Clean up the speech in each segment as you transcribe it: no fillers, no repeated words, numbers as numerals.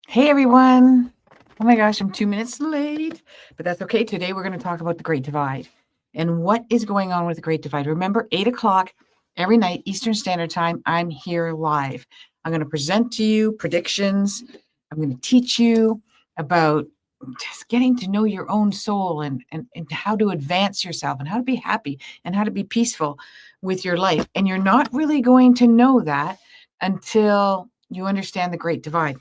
Hey everyone. Oh my gosh, I'm 2 minutes late, but that's okay. Today we're going to talk about the Great Divide and what is going on with the Great Divide. Remember, 8 o'clock every night, Eastern Standard Time, I'm here live. I'm going to present to you predictions. I'm going to teach you about just getting to know your own soul and how to advance yourself and how to be happy and how to be peaceful with your life. And you're not really going to know that until you understand the Great Divide.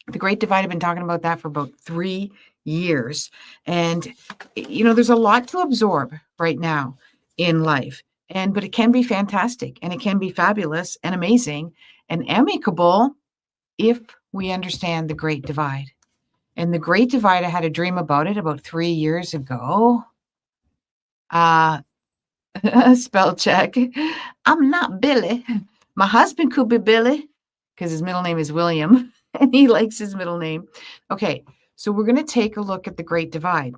The Great Divide, I've been talking about that for about 3 years. And, there's a lot to absorb right now in life. But it can be fantastic and it can be fabulous and amazing and amicable if we understand the Great Divide. And the Great Divide, I had a dream about it about 3 years ago. Spell check. I'm not Billy. My husband could be Billy because his middle name is William and he likes his middle name. Okay, so we're going to take a look at the Great Divide.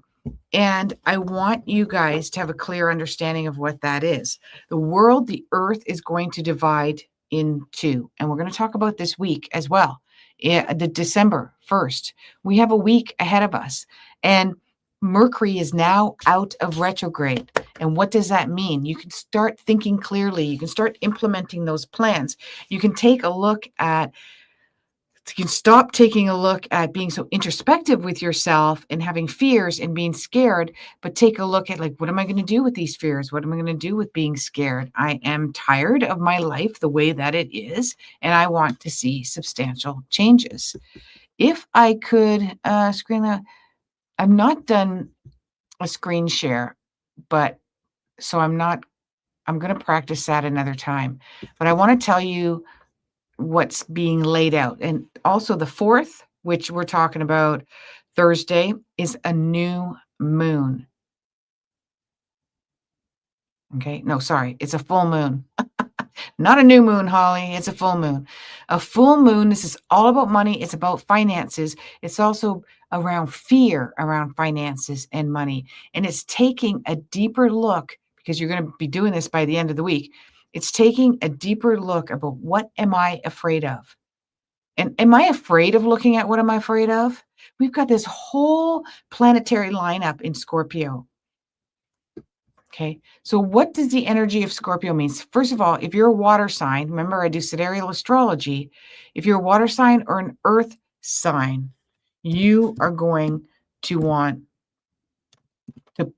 And I want you guys to have a clear understanding of what that is. The world, the earth is going to divide in two. And we're going to talk about this week as well. The December 1st. We have a week ahead of us. And Mercury is now out of retrograde. And what does that mean? You can start thinking clearly. You can start implementing those plans. You can take a look at you can stop taking a look at being so introspective with yourself and having fears and being scared, but take a look at, like, what am I going to do with these fears? What am I going to do with being scared? I am tired of my life the way that it is, and I want to see substantial changes. If I could screen that, I've not done a screen share, but so I'm going to practice that another time. But I want to tell you what's being laid out. And also the 4th, which we're talking about Thursday, is a new moon. Okay. No, sorry. It's a full moon. Not a new moon, Holly. It's a full moon. A full moon, this is all about money. It's about finances. It's also around fear around finances and money. And it's taking a deeper look, because you're going to be doing this by the end of the week. It's taking a deeper look about what am I afraid of? And am I afraid of looking at what am I afraid of? We've got this whole planetary lineup in Scorpio. Okay. So what does the energy of Scorpio mean? First of all, if you're a water sign, remember I do Sidereal astrology. If you're a water sign or an earth sign, you are going to want to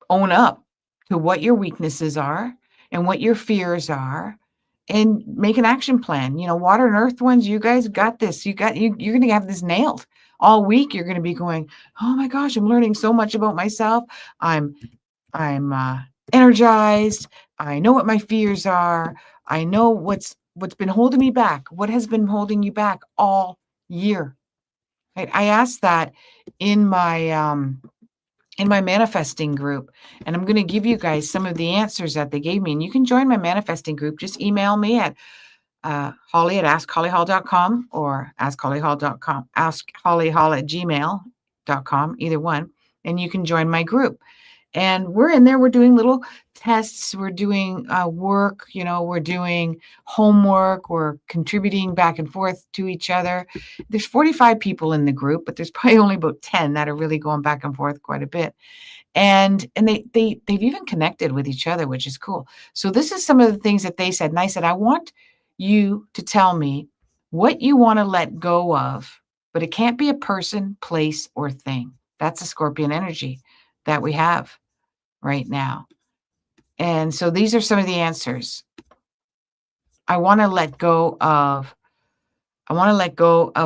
own up to what your weaknesses are and what your fears are and make an action plan. Water and earth ones, you guys got this. You're going to have this nailed. All week you're going to be going, "Oh my gosh, I'm learning so much about myself. I'm energized. I know what my fears are. I know what's been holding me back. What has been holding you back all year?" Right? I asked that in my manifesting group, and I'm going to give you guys some of the answers that they gave me. And you can join my manifesting group. Just email me at Holly at Askhollyhall.com or Askhollyhall.com, Askhollyhall@gmail.com, either one. And you can join my group. And we're in there. We're doing little tests. We're doing work. We're doing homework. We're contributing back and forth to each other. There's 45 people in the group, but there's probably only about 10 that are really going back and forth quite a bit. And they've even connected with each other, which is cool. So this is some of the things that they said. And I said, I want you to tell me what you want to let go of, but it can't be a person, place, or thing. That's a Scorpion energy that we have right now. And so these are some of the answers. I want to let go of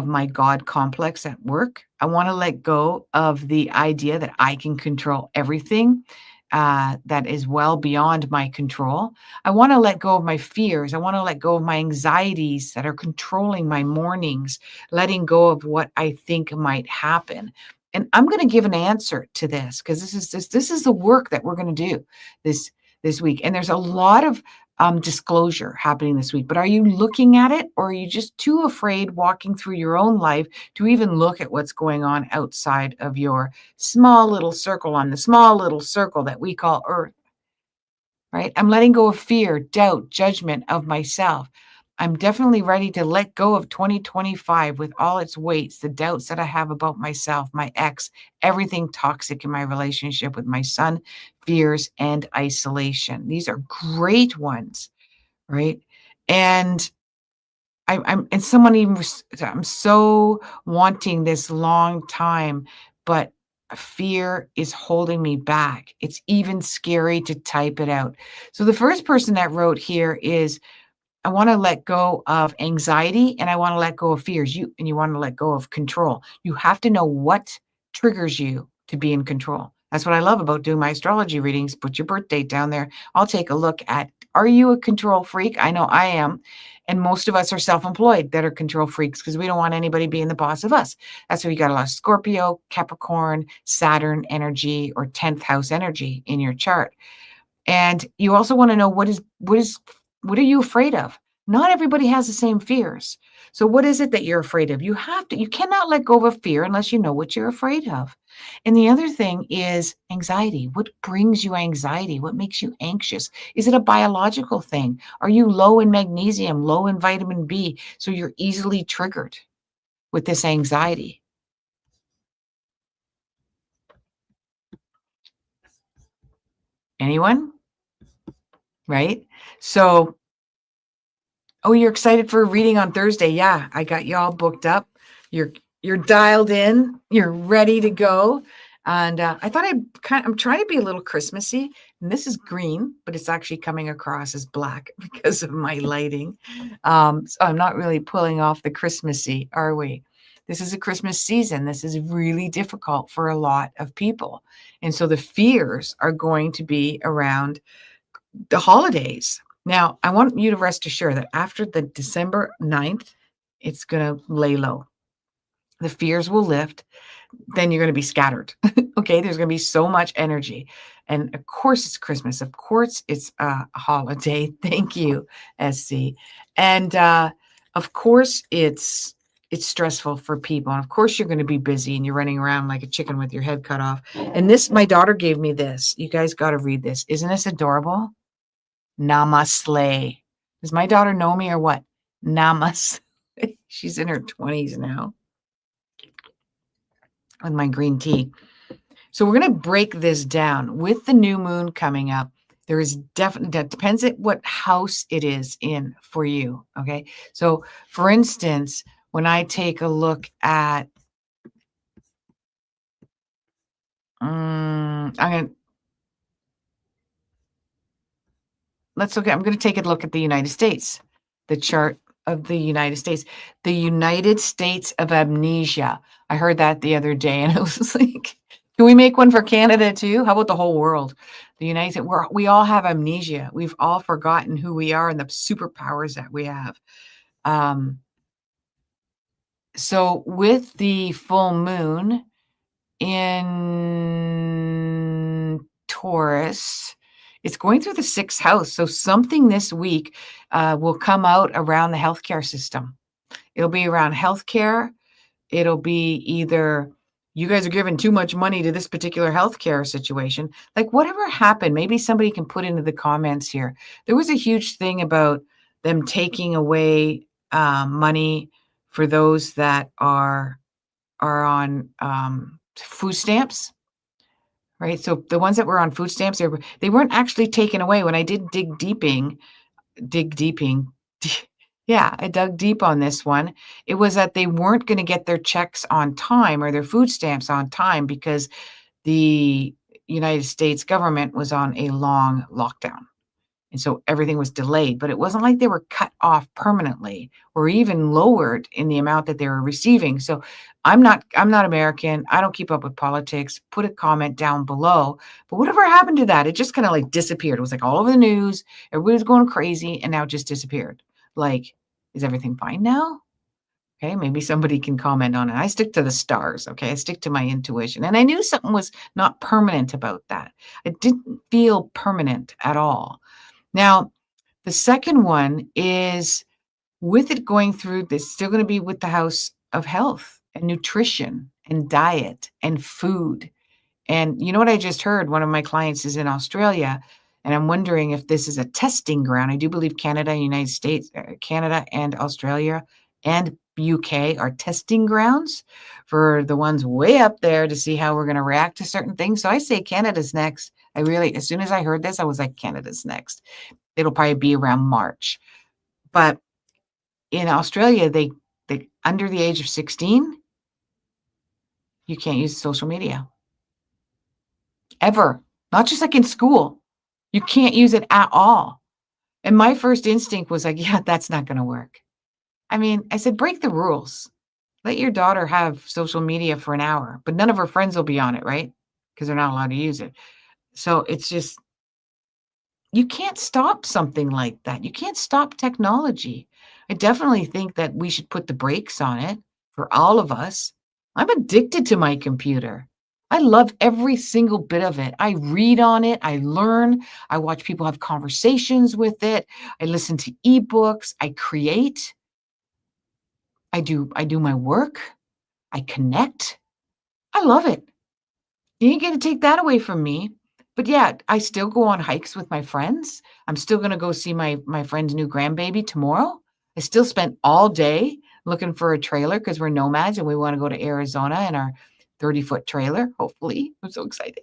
my God complex at work. I want to let go of the idea that I can control everything that is well beyond my control. I want to let go of my fears. I want to let go of my anxieties that are controlling my mornings, letting go of what I think might happen. And I'm going to give an answer to this because this is the work that we're going to do this week. And there's a lot of disclosure happening this week. But are you looking at it, or are you just too afraid walking through your own life to even look at what's going on outside of your small little circle, on the small little circle that we call Earth? Right? I'm letting go of fear, doubt, judgment of myself. I'm definitely ready to let go of 2025 with all its weights, the doubts that I have about myself, my ex, everything toxic in my relationship with my son, fears, and isolation. These are great ones, right? And and someone even I'm so wanting this long time, but fear is holding me back. It's even scary to type it out. So the first person that wrote here is, I want to let go of anxiety and I want to let go of fears. You want to let go of control. You have to know what triggers you to be in control. That's what I love about doing my astrology readings. Put your birth date down there. I'll take a look at, are you a control freak? I know I am. And most of us are self-employed that are control freaks because we don't want anybody being the boss of us. That's why you got a lot of Scorpio, Capricorn, Saturn energy, or 10th house energy in your chart. And you also want to know what are you afraid of? Not everybody has the same fears. So what is it that you're afraid of? You cannot let go of a fear unless you know what you're afraid of. And the other thing is anxiety. What brings you anxiety? What makes you anxious? Is it a biological thing? Are you low in magnesium, low in vitamin B? So you're easily triggered with this anxiety. Anyone? Right? So, oh, you're excited for a reading on Thursday. Yeah, I got you all booked up. You're dialed in. You're ready to go. And I thought I'm trying to be a little Christmassy. And this is green, but it's actually coming across as black because of my lighting. So I'm not really pulling off the Christmassy, are we? This is a Christmas season. This is really difficult for a lot of people. And so the fears are going to be around the holidays. Now, I want you to rest assured that after the December 9th, it's going to lay low. The fears will lift. Then you're going to be scattered. Okay. There's going to be so much energy. And of course, it's Christmas. Of course, it's a holiday. Thank you, SC. And of course, it's stressful for people. And of course, you're going to be busy and you're running around like a chicken with your head cut off. And this, my daughter gave me this. You guys got to read this. Isn't this adorable? Namaste. Does my daughter know me or what? Namaste. She's in her 20s now with my green tea. So we're going to break this down with the new moon coming up. There is definitely, that depends at what house it is in for you. Okay. So for instance, when I take a look at, I'm going to take a look at the United States, the chart of the United States, the United States of amnesia. I heard that the other day and it was like, can we make one for Canada too? How about the whole world? The United States, we all have amnesia. We've all forgotten who we are and the superpowers that we have. So with the full moon in Taurus, it's going through the 6th house. So something this week will come out around the healthcare system. It'll be around healthcare. It'll be either you guys are giving too much money to this particular healthcare situation. Like whatever happened, maybe somebody can put into the comments here. There was a huge thing about them taking away money for those that are on food stamps. Right. So the ones that were on food stamps, they weren't actually taken away. When I did dig deeping, yeah, I dug deep on this one. It was that they weren't going to get their checks on time or their food stamps on time because the United States government was on a long lockdown. And so everything was delayed, but it wasn't like they were cut off permanently or even lowered in the amount that they were receiving. So I'm not American. I don't keep up with politics. Put a comment down below. But whatever happened to that? It just kind of like disappeared. It was like all over the news. Everybody was going crazy and now it just disappeared. Like, is everything fine now? Okay, maybe somebody can comment on it. I stick to the stars, okay? I stick to my intuition. And I knew something was not permanent about that. It didn't feel permanent at all. Now, the second one is with it going through this, still going to be with the house of health and nutrition and diet and food. And you know what I just heard? One of my clients is in Australia And I'm wondering if this is a testing ground. I do believe Canada, United States, Canada and Australia and UK are testing grounds for the ones way up there to see how we're going to react to certain things. So I say Canada's next. As soon as I heard this, I was like, Canada's next. It'll probably be around March. But in Australia, they under the age of 16, you can't use social media ever. Not just like in school. You can't use it at all. And my first instinct was like, yeah, that's not going to work. I mean, I said, break the rules. Let your daughter have social media for an hour, but none of her friends will be on it, right? Because they're not allowed to use it. So it's just, you can't stop something like that. You can't stop technology. I definitely think that we should put the brakes on it for all of us. I'm addicted to my computer. I love every single bit of it. I read on it. I learn. I watch people have conversations with it. I listen to ebooks. I create. I do my work. I connect. I love it. You ain't gonna take that away from me. But yeah, I still go on hikes with my friends. I'm still gonna go see my friend's new grandbaby tomorrow. I still spent all day looking for a trailer because we're nomads and we want to go to Arizona in our 30-foot trailer, hopefully. I'm so excited.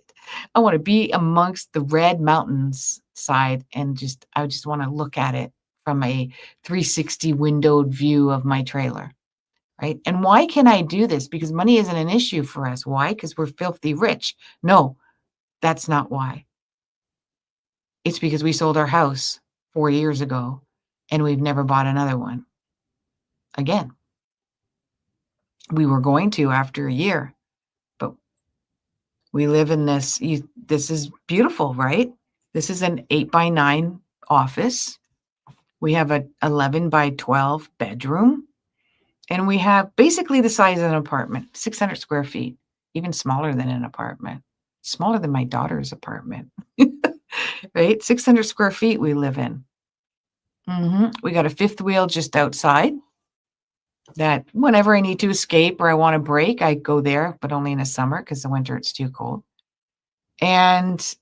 I want to be amongst the red mountains side and I just want to look at it from a 360 windowed view of my trailer. Right? And why can I do this? Because money isn't an issue for us. Why? Because we're filthy rich. No, that's not why. It's because we sold our house 4 years ago and we've never bought another one again. We were going to after a year, but we live in this. This is beautiful, right? This is an 8x9 office. We have a 11 by 12 bedroom. And we have basically the size of an apartment, 600 square feet, even smaller than an apartment, smaller than my daughter's apartment, right? 600 square feet we live in. We got a fifth wheel just outside that whenever I need to escape or I want to break, I go there, but only in the summer because the winter it's too cold. And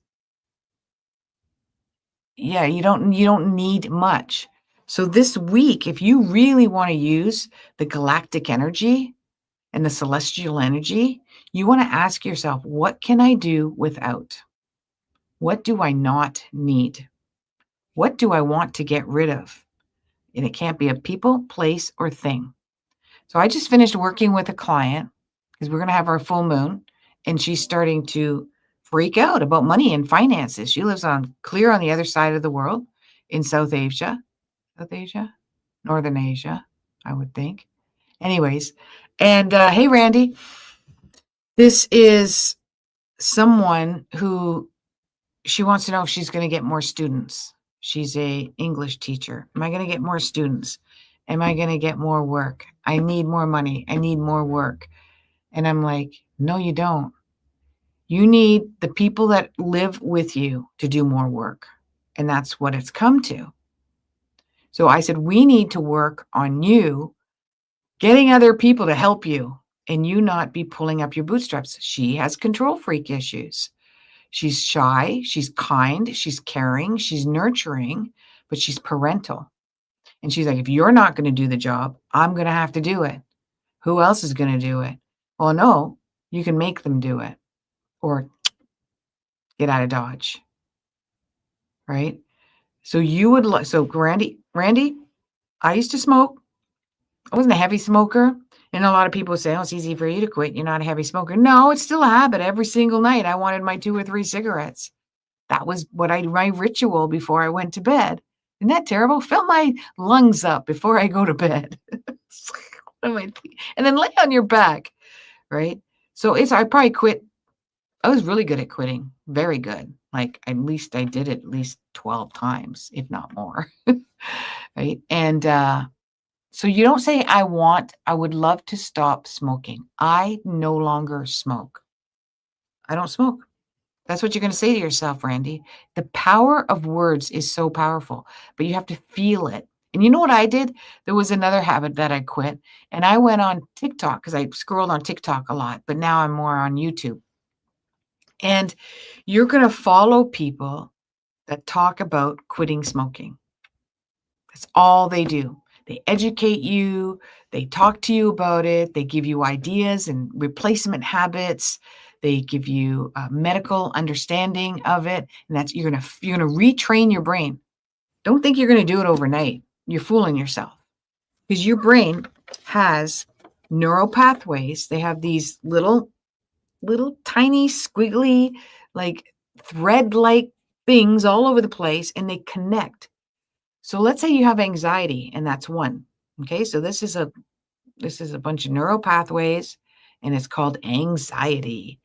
yeah, you don't need much. So this week, if you really want to use the galactic energy, and the celestial energy, you want to ask yourself, what can I do without? What do I not need? What do I want to get rid of? And it can't be a people, place, or thing. So I just finished working with a client because we're going to have our full moon, and she's starting to freak out about money and finances. She lives clear on the other side of the world in South Asia, Northern Asia, I would think. Anyways, and hey, Randy, this is someone who she wants to know if she's going to get more students. She's a English teacher. Am I going to get more students? Am I going to get more work? I need more money. I need more work. And I'm like, no, you don't. You need the people that live with you to do more work. And that's what it's come to. So I said, we need to work on you getting other people to help you and you not be pulling up your bootstraps. She has control freak issues. She's shy, she's kind, she's caring, she's nurturing, but she's parental. And she's like, if you're not going to do the job, I'm going to have to do it. Who else is going to do it? Well, no, you can make them do it or get out of Dodge. Right? So you would so Randy, I used to smoke. I wasn't a heavy smoker. And a lot of people say, oh, it's easy for you to quit. You're not a heavy smoker. No, it's still a habit. Every single night, I wanted my 2 or 3 cigarettes. That was my ritual before I went to bed. Isn't that terrible? Fill my lungs up before I go to bed. And then lay on your back, right? So I probably quit. I was really good at quitting. Very good. Like at least I did it at least 12 times, if not more. Right? And so you don't say, I would love to stop smoking. I no longer smoke. I don't smoke. That's what you're going to say to yourself, Randy. The power of words is so powerful, but you have to feel it. And you know what I did? There was another habit that I quit, and I went on TikTok because I scrolled on TikTok a lot, but now I'm more on YouTube. And you're going to follow people that talk about quitting smoking. That's all they do. They educate you, they talk to you about it, they give you ideas and replacement habits, they give you a medical understanding of it, and that's you're gonna retrain your brain. Don't think you're gonna do it overnight. You're fooling yourself because your brain has neural pathways. They have these little tiny squiggly like thread-like things all over the place, and they connect. So let's say you have anxiety, and that's one. Okay, so this is a bunch of neural pathways, and it's called anxiety.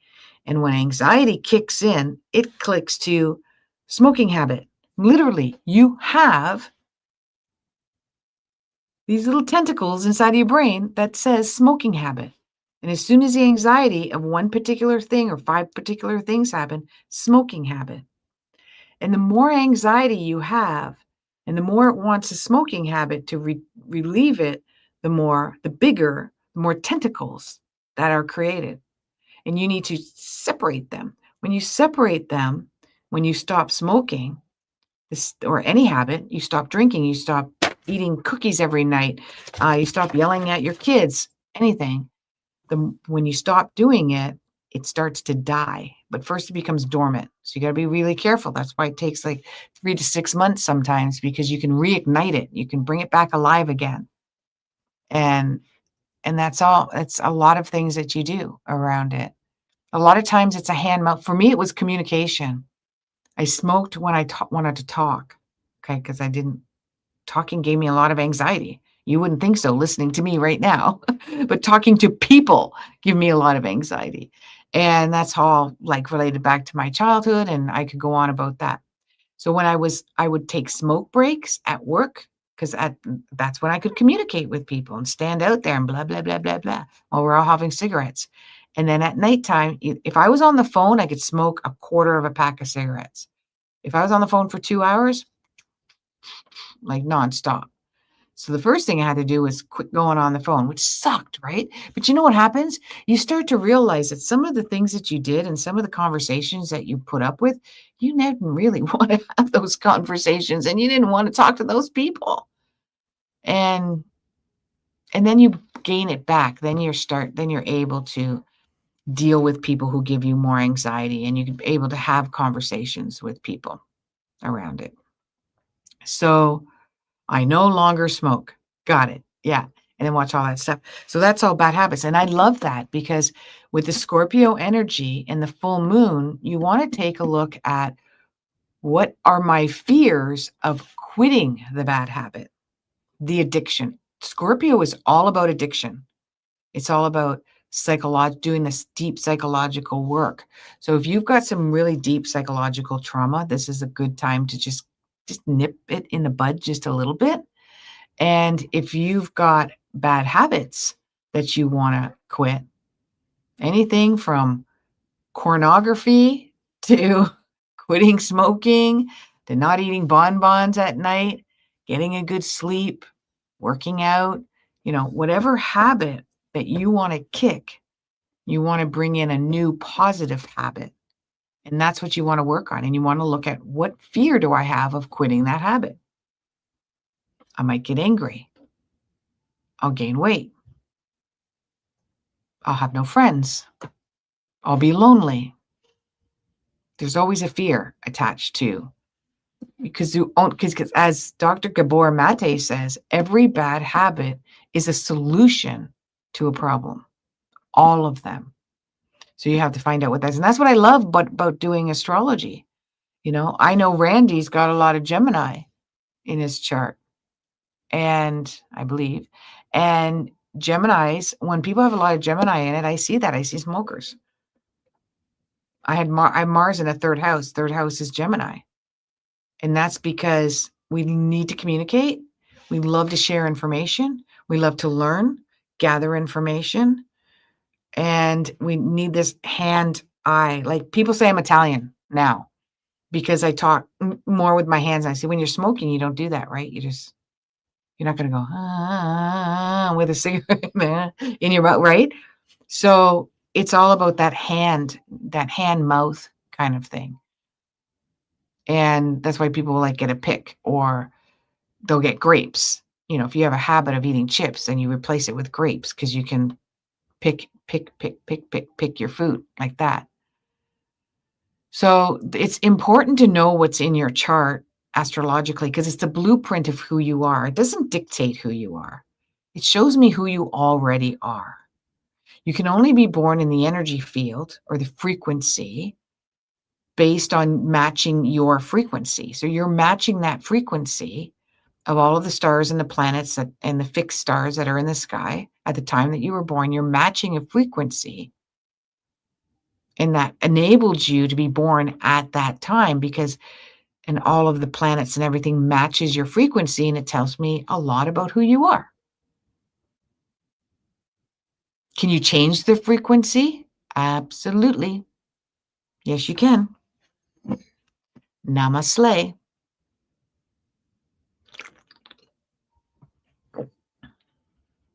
And when anxiety kicks in, it clicks to smoking habit. Literally, you have these little tentacles inside of your brain that says smoking habit. And as soon as the anxiety of one particular thing or 5 particular things happen, smoking habit. And the more anxiety you have, and the more it wants a smoking habit to relieve it, the bigger, the more tentacles that are created. And you need to separate them. When you separate them, when you stop smoking, or any habit, you stop drinking, you stop eating cookies every night, you stop yelling at your kids, anything. When you stop doing it, it starts to die. But first it becomes dormant. So you got to be really careful. That's why it takes like 3 to 6 months sometimes, because you can reignite it. You can bring it back alive again. And that's all. It's a lot of things that you do around it. A lot of times it's a hand mouth. For me, it was communication. I smoked when I wanted to talk. Okay. Because talking gave me a lot of anxiety. You wouldn't think so listening to me right now, but talking to people give me a lot of anxiety. And that's all like related back to my childhood, and I could go on about that. So when I would take smoke breaks at work, because that's when I could communicate with people and stand out there and blah, blah, blah, blah, blah, while we're all having cigarettes. And then at nighttime, if I was on the phone, I could smoke a quarter of a pack of cigarettes. If I was on the phone for 2 hours, like nonstop. So the first thing I had to do was quit going on the phone, which sucked, right? But you know what happens? You start to realize that some of the things that you did and some of the conversations that you put up with, you didn't really want to have those conversations, and you didn't want to talk to those people. And then you gain it back. Then you're able to deal with people who give you more anxiety, and you're able to have conversations with people around it. So I no longer smoke. Got it. Yeah. And then watch all that stuff. So that's all bad habits. And I love that, because with the Scorpio energy and the full moon, you want to take a look at what are my fears of quitting the bad habit, the addiction. Scorpio is all about addiction. It's all about doing this deep psychological work. So if you've got some really deep psychological trauma, this is a good time to just nip it in the bud just a little bit. And if you've got bad habits that you want to quit, anything from pornography to quitting smoking to not eating bonbons at night, getting a good sleep, working out, whatever habit that you want to kick, you want to bring in a new positive habit. And that's what you want to work on. And you want to look at, what fear do I have of quitting that habit? I might get angry. I'll gain weight. I'll have no friends. I'll be lonely. There's always a fear attached to, because as Dr. Gabor Mate says, every bad habit is a solution to a problem. All of them. So you have to find out what that is. And that's what I love about doing astrology. I know Randy's got a lot of Gemini in his chart, and I believe, and Geminis, when people have a lot of Gemini in it, I see that. I see smokers. I have Mars in a third house. Third house is Gemini. And that's because we need to communicate. We love to share information. We love to learn, gather information. And we need this hand-eye. Like, people say I'm Italian now because I talk more with my hands. I say, when you're smoking, you don't do that, right? You're not going to go with a cigarette in your mouth, right? So it's all about that hand-mouth kind of thing. And that's why people will like get a pick, or they'll get grapes. You know, if you have a habit of eating chips, then you replace it with grapes because you can pick your food like that. So it's important to know what's in your chart astrologically because it's the blueprint of who you are. It doesn't dictate who you are. It shows me who you already are. You can only be born in the energy field or the frequency based on matching your frequency. So you're matching that frequency of all of the stars and the planets and the fixed stars that are in the sky at the time that you were born. You're matching a frequency, and that enabled you to be born at that time because and all of the planets and everything matches your frequency, and it tells me a lot about who you are. Can you change the frequency? Absolutely. Yes, you can. Namaste.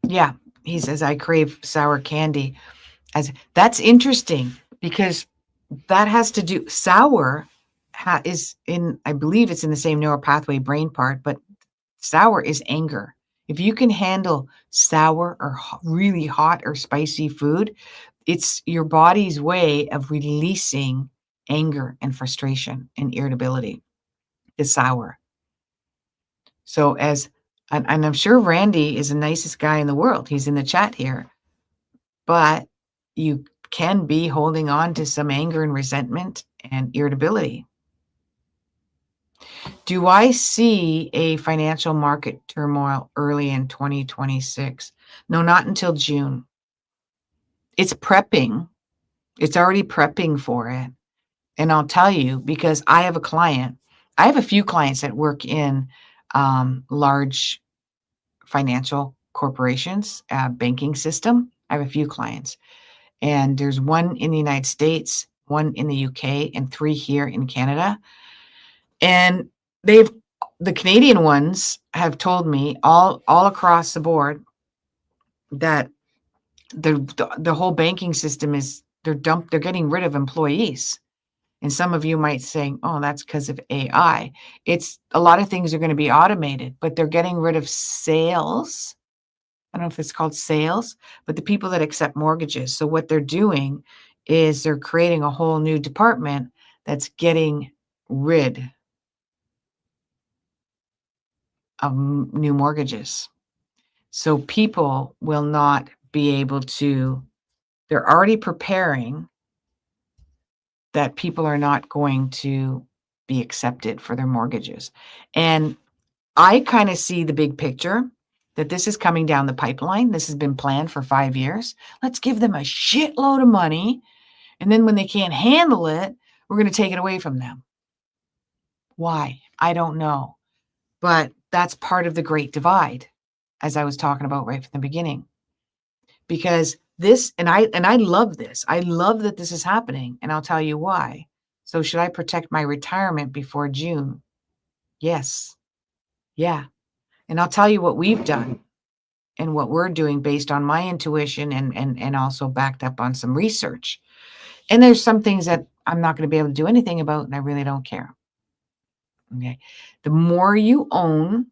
Yeah, he says, I crave sour candy. That's interesting because that has to do, sour is in, I believe it's in the same neural pathway brain part, but sour is anger. If you can handle sour or really hot or spicy food, it's your body's way of releasing anger and frustration and irritability is sour. So and I'm sure Randy is the nicest guy in the world. He's in the chat here, but you can be holding on to some anger and resentment and irritability. Do I see a financial market turmoil early in 2026? No, not until June. It's prepping. It's already prepping for it. And I'll tell you, because I have a few clients that work in large financial corporations, banking system. I have a few clients. And there's one in the United States, one in the UK, and 3 here in Canada. And the Canadian ones have told me all across the board that the whole banking system is they're getting rid of employees. And some of you might say, oh, that's because of AI. It's a lot of things are going to be automated, but they're getting rid of sales. I don't know if it's called sales, but the people that accept mortgages. So what they're doing is they're creating a whole new department that's getting rid of new mortgages. So people will not be able to, they're already preparing that people are not going to be accepted for their mortgages. And I kind of see the big picture that this is coming down the pipeline. This has been planned for 5 years. Let's give them a shitload of money. And then when they can't handle it, we're going to take it away from them. Why? I don't know. But that's part of the Great Divide, as I was talking about right from the beginning. Because this, and I love this. I love that this is happening, and I'll tell you why. So should I protect my retirement before June? Yes. Yeah. And I'll tell you what we've done and what we're doing based on my intuition and also backed up on some research. And there's some things that I'm not going to be able to do anything about, and I really don't care. Okay. The more you own,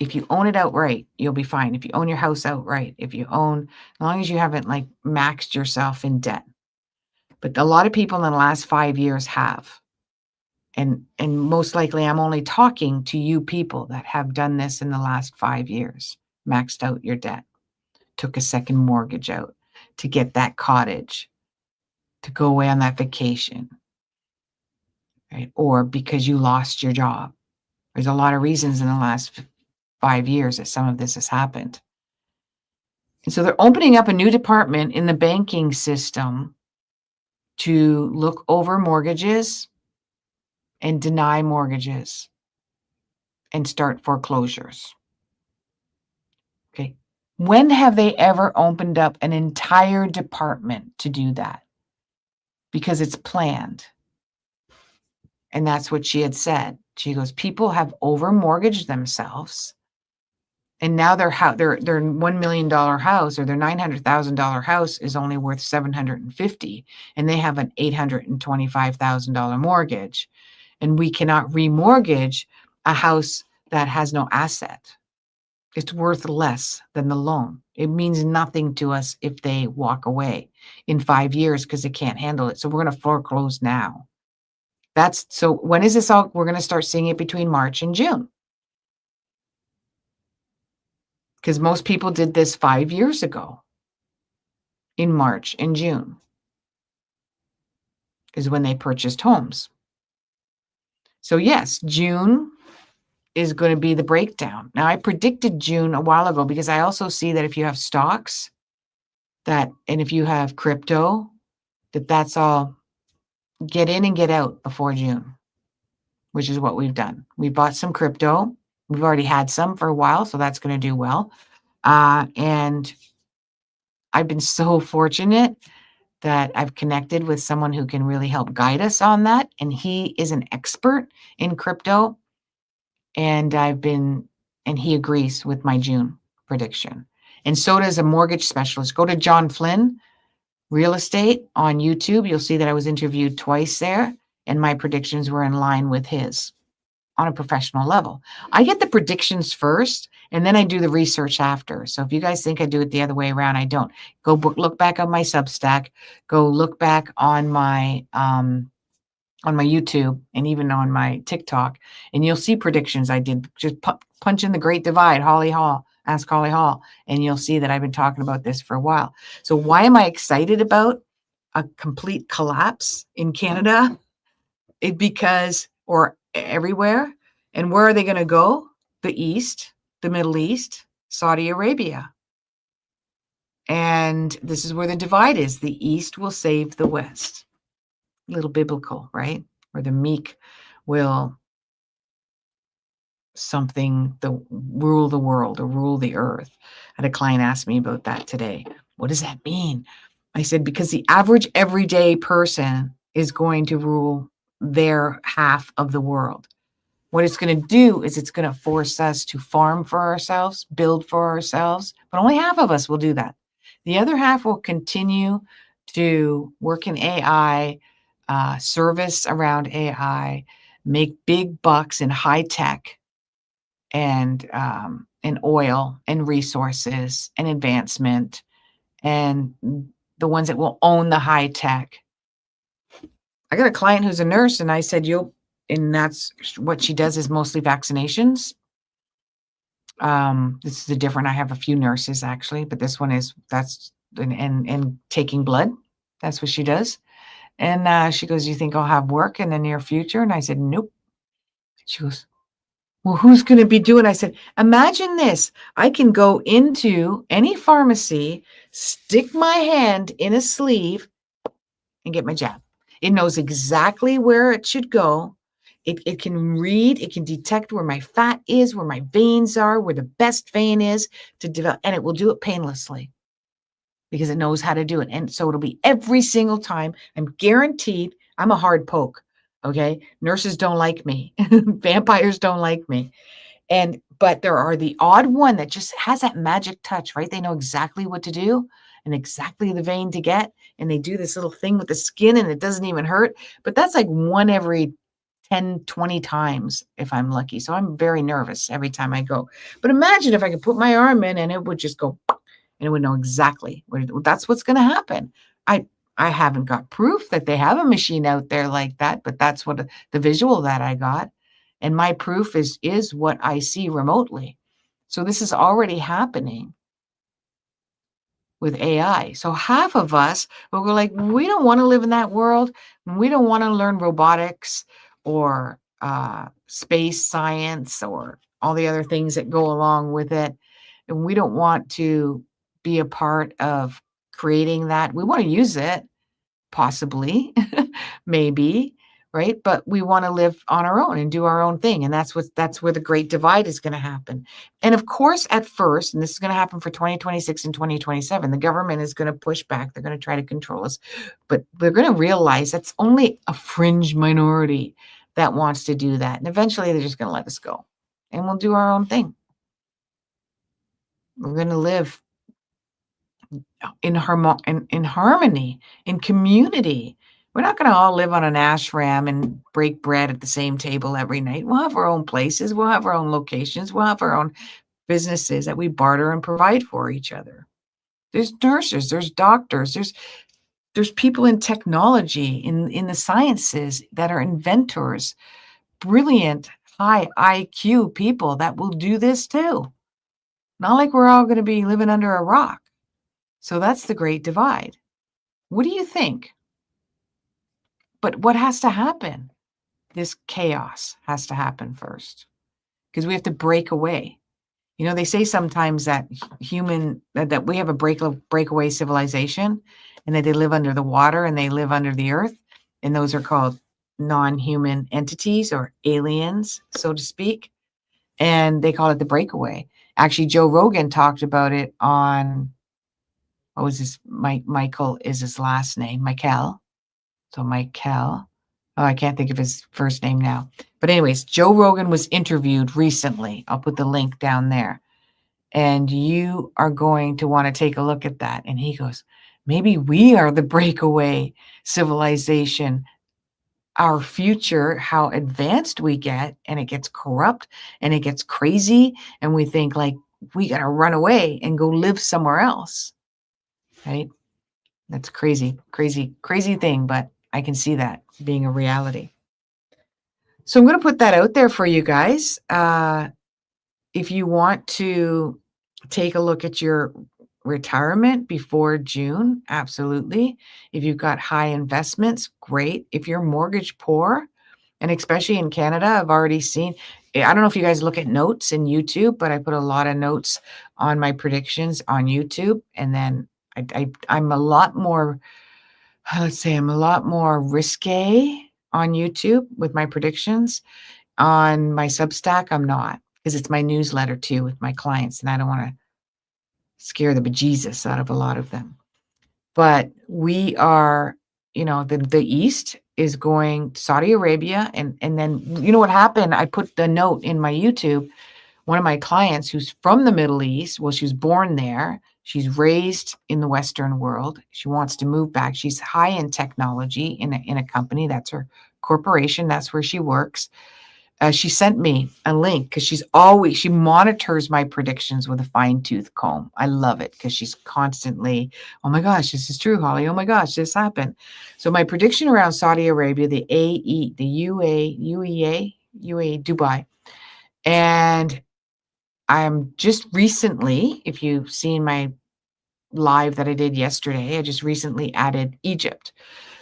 if you own it outright, you'll be fine. If you own your house outright, if you own, as long as you haven't like maxed yourself in debt. But a lot of people in the last 5 years have. And most likely I'm only talking to you people that have done this in the last 5 years, maxed out your debt, took a second mortgage out to get that cottage, to go away on that vacation, right? Or because you lost your job. There's a lot of reasons in the last 5 years that some of this has happened. And so they're opening up a new department in the banking system to look over mortgages and deny mortgages and start foreclosures. Okay. When have they ever opened up an entire department to do that? Because it's planned. And that's what she had said. She goes, people have over mortgaged themselves And now their $1 million house or their $900,000 house is only worth $750, and they have an $825,000 mortgage. And we cannot remortgage a house that has no asset. It's worth less than the loan. It means nothing to us if they walk away in 5 years because they can't handle it. So we're going to foreclose now. So when is this all? We're going to start seeing it between March and June. Because most people did this 5 years ago in March and June is when they purchased homes. So yes, June is going to be the breakdown. Now, I predicted June a while ago because I also see that if you have stocks and if you have crypto, that's all get in and get out before June, which is what we've done. We bought some crypto. We've already had some for a while, so that's going to do well. And I've been so fortunate that I've connected with someone who can really help guide us on that. And he is an expert in crypto. And he agrees with my June prediction. And so does a mortgage specialist. Go to John Flynn Real Estate on YouTube. You'll see that I was interviewed twice there, and my predictions were in line with his on a professional level. I get the predictions first, and then I do the research after. So if you guys think I do it the other way around, I don't. Go look back on my Substack. Go look back on my YouTube and even on my TikTok, and you'll see predictions I did. Just punch in the Great Divide, HollyHall, Askhollyhall, and you'll see that I've been talking about this for a while. So why am I excited about a complete collapse in Canada? Or everywhere. And where are they going to go? The East, the Middle East, Saudi Arabia. And this is where the divide is. The East will save the West. A little biblical, right? Where the meek will rule the world or rule the earth. I had a client ask me about that today. What does that mean? I said, because the average everyday person is going to rule their half of the world. What it's going to do is it's going to force us to farm for ourselves, build for ourselves, but only half of us will do that. The other half will continue to work in AI, service around AI, make big bucks in high tech and oil and resources and advancement, and the ones that will own the high tech. I got a client who's a nurse, and I said, and that's what she does is mostly vaccinations. This is I have a few nurses actually, but this one and taking blood. That's what she does. And she goes, you think I'll have work in the near future? And I said, nope. She goes, well, who's going to be doing? I said, imagine this. I can go into any pharmacy, stick my hand in a sleeve and get my jab. It knows exactly where it should go. It can read, it can detect where my fat is, where my veins are, where the best vein is to develop, and it will do it painlessly because it knows how to do it. And so it'll be every single time. I'm guaranteed. I'm a hard poke. Okay. Nurses don't like me. Vampires don't like me. But there are the odd one that just has that magic touch, right? They know exactly what to do and exactly the vein to get. And they do this little thing with the skin and it doesn't even hurt. But that's like one every 10, 20 times if I'm lucky. So I'm very nervous every time I go. But imagine if I could put my arm in and it would just go and it would know exactly that's what's going to happen. I haven't got proof that they have a machine out there like that, but that's what the visual that I got. And my proof is what I see remotely. So this is already happening with AI. So half of us will go like, we don't want to live in that world. We don't want to learn robotics or space science or all the other things that go along with it. And we don't want to be a part of creating that. We want to use it, possibly, maybe, right? But we want to live on our own and do our own thing. And that's where the great divide is going to happen. And of course, at first, and this is going to happen for 2026 and 2027, the government is going to push back. They're going to try to control us, but they're going to realize that's only a fringe minority that wants to do that. And eventually they're just going to let us go and we'll do our own thing. We're going to live in harmony, in community. We're not going to all live on an ashram and break bread at the same table every night. We'll have our own places. We'll have our own locations. We'll have our own businesses that we barter and provide for each other. There's nurses, there's doctors, there's people in technology, in the sciences that are inventors, brilliant, high IQ people that will do this too. Not like we're all going to be living under a rock. So that's the great divide. What do you think? But what has to happen? This chaos has to happen first because we have to break away. You know, they say sometimes that that we have a breakaway civilization and that they live under the water and they live under the earth. And those are called non-human entities or aliens, so to speak. And they call it the breakaway. Actually, Joe Rogan talked about it on, what was his, Michael is his last name, Michael. So Michael, oh, I can't think of his first name now. But anyways, Joe Rogan was interviewed recently. I'll put the link down there. And you are going to want to take a look at that. And he goes, maybe we are the breakaway civilization. Our future, how advanced we get, and it gets corrupt and it gets crazy. And we think like we got to run away and go live somewhere else. Right? That's crazy, crazy, crazy thing. But I can see that being a reality. So I'm going to put that out there for you guys. If you want to take a look at your retirement before June, absolutely. If you've got high investments, great. If you're mortgage poor, and especially in Canada, I've already seen, I don't know if you guys look at notes in YouTube, but I put a lot of notes on my predictions on YouTube. And then I'm a lot more, let's say I'm a lot more risque on YouTube with my predictions. On my Substack, I'm not, because it's my newsletter too with my clients, and I don't want to scare the bejesus out of a lot of them. But we are, you know, the East is going to Saudi Arabia. And then, you know what happened? I put the note in my YouTube. One of my clients who's from the Middle East, well, she was born there. She's raised in the Western world. She wants to move back. She's high in technology in a company. That's her corporation. That's where she works. She sent me a link because she monitors my predictions with a fine tooth comb. I love it because she's constantly, oh my gosh, this is true, Holly. Oh my gosh, this happened. So my prediction around Saudi Arabia, the UAE, Dubai. And I'm just recently, if you've seen my live that I did yesterday, I just recently added Egypt.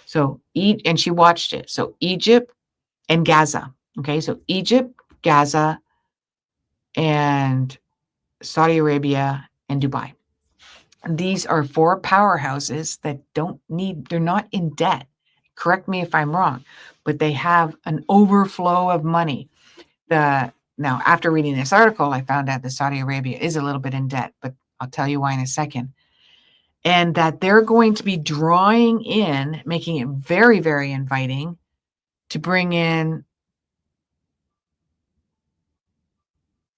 So and she watched it. So Egypt and Gaza. Okay, so Egypt, Gaza, and Saudi Arabia, and Dubai. These are 4 powerhouses that they're not in debt. Correct me if I'm wrong, but they have an overflow of money. Now, after reading this article, I found out that Saudi Arabia is a little bit in debt, but I'll tell you why in a second. And that they're going to be drawing in, making it very, very inviting to bring in,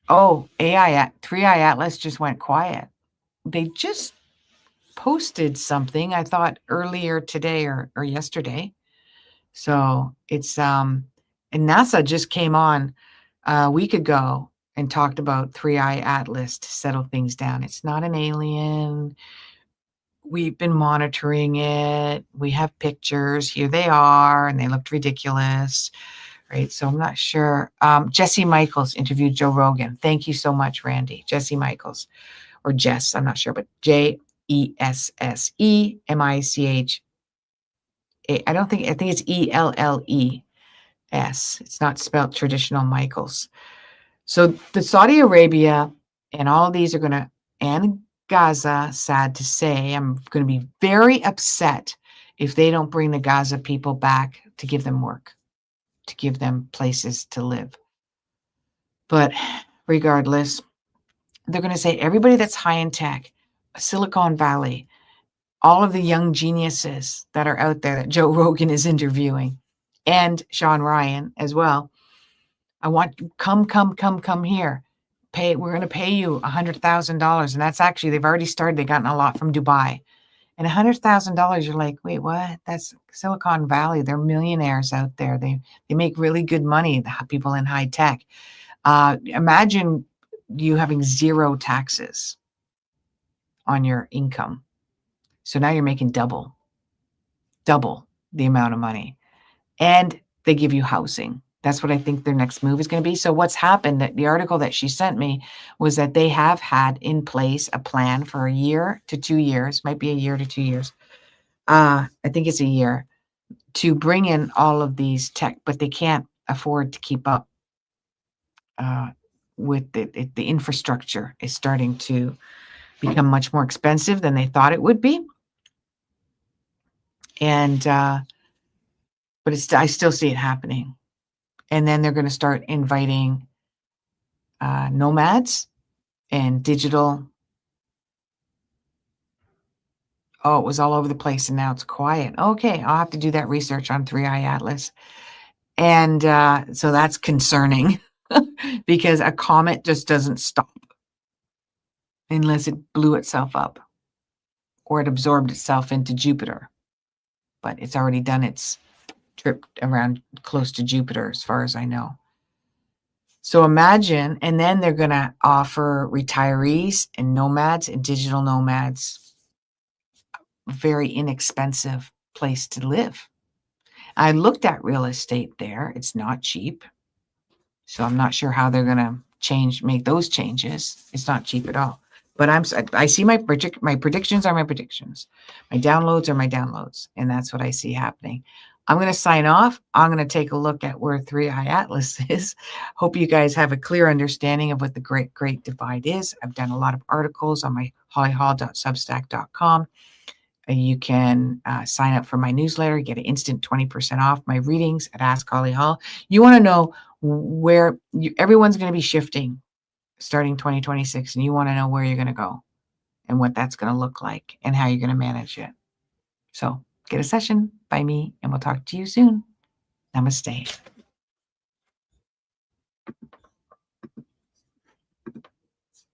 3i Atlas just went quiet. They just posted something, I thought earlier today or yesterday. So it's, and NASA just came on a week ago and talked about 3i Atlas to settle things down. It's not an alien. We've been monitoring it. We have pictures. Here they are, and they looked ridiculous. Right. So I'm not sure. Jesse Michaels interviewed Joe Rogan. Thank you so much, Randy. Jesse Michaels, or Jess, I'm not sure, but JESSEMICH. I think it's ELLES. It's not spelled traditional Michaels. So the Saudi Arabia and all of these are going to, and Gaza, sad to say, I'm going to be very upset if they don't bring the Gaza people back to give them work, to give them places to live. But regardless, they're going to say everybody that's high in tech, Silicon Valley, all of the young geniuses that are out there that Joe Rogan is interviewing, and Sean Ryan as well. I want come here. we're going to pay you $100,000. And that's actually, they've already started. They've gotten a lot from Dubai. And $100,000, you're like, wait, what? That's Silicon Valley. They're millionaires out there. They make really good money, the people in high tech. Imagine you having zero taxes on your income. So now you're making double the amount of money. And they give you housing. That's what I think their next move is going to be. So what's happened, that the article that she sent me was that they have had in place a plan for a year to 2 years, might be a year to 2 years. I think it's a year, to bring in all of these tech, but they can't afford to keep up with the infrastructure is starting to become much more expensive than they thought it would be. And, but I still see it happening. And then they're going to start inviting nomads and digital. Oh, it was all over the place and now it's quiet. Okay, I'll have to do that research on 3i Atlas. And so that's concerning because a comet just doesn't stop unless it blew itself up or it absorbed itself into Jupiter. But it's already done its trip around close to Jupiter, as far as I know. So imagine, and then they're going to offer retirees and nomads and digital nomads a very inexpensive place to live. I looked at real estate there. It's not cheap. So I'm not sure how they're going to make those changes. It's not cheap at all. But I see my predictions are my predictions. My downloads are my downloads. And that's what I see happening. I'm going to sign off. I'm going to take a look at where 3i Atlas is. Hope you guys have a clear understanding of what the Great Divide is. I've done a lot of articles on my HollyHall.substack.com. You can sign up for my newsletter, get an instant 20% off my readings at Askhollyhall. You want to know where everyone's going to be shifting starting 2026, and you want to know where you're going to go and what that's going to look like and how you're going to manage it. So get a session by me, and we'll talk to you soon. Namaste.